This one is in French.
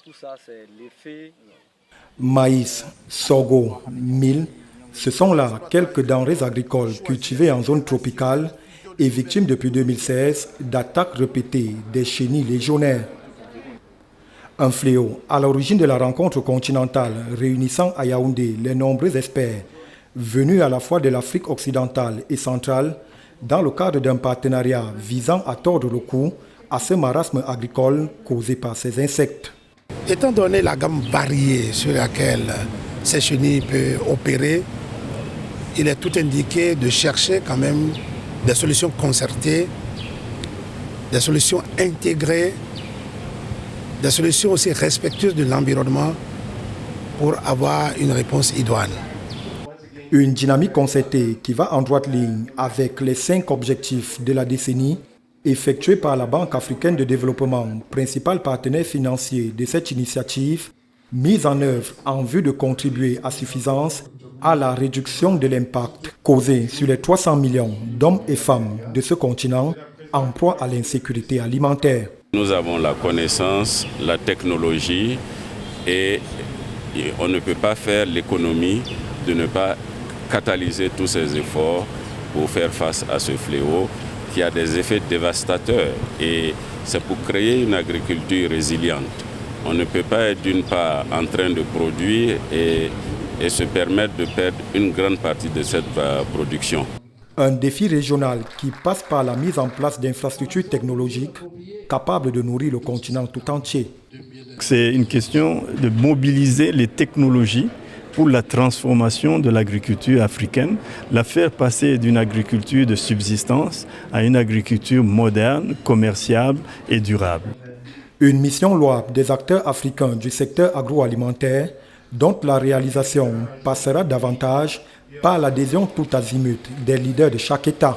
Tout ça, c'est l'effet. Maïs, sorgho, mil, ce sont là quelques denrées agricoles cultivées en zone tropicale et victimes depuis 2016 d'attaques répétées des chenilles légionnaires. Un fléau à l'origine de la rencontre continentale réunissant à Yaoundé les nombreux experts venus à la fois de l'Afrique occidentale et centrale dans le cadre d'un partenariat visant à tordre le cou à ce marasme agricole causé par ces insectes. Étant donné la gamme variée sur laquelle ces chenilles peuvent opérer, il est tout indiqué de chercher quand même des solutions concertées, des solutions intégrées, des solutions aussi respectueuses de l'environnement pour avoir une réponse idoine. Une dynamique concertée qui va en droite ligne avec les 5 objectifs de la décennie effectuée par la Banque africaine de développement, principal partenaire financier de cette initiative, mise en œuvre en vue de contribuer à suffisance à la réduction de l'impact causé sur les 300 millions d'hommes et femmes de ce continent en proie à l'insécurité alimentaire. Nous avons la connaissance, la technologie et on ne peut pas faire l'économie de ne pas catalyser tous ces efforts pour faire face à ce fléau qui a des effets dévastateurs et c'est pour créer une agriculture résiliente. On ne peut pas être d'une part en train de produire et se permettre de perdre une grande partie de cette production. Un défi régional qui passe par la mise en place d'infrastructures technologiques capables de nourrir le continent tout entier. C'est une question de mobiliser les technologies pour la transformation de l'agriculture africaine, la faire passer d'une agriculture de subsistance à une agriculture moderne, commerciable et durable. Une mission louable des acteurs africains du secteur agroalimentaire dont la réalisation passera davantage par l'adhésion tout azimut des leaders de chaque État.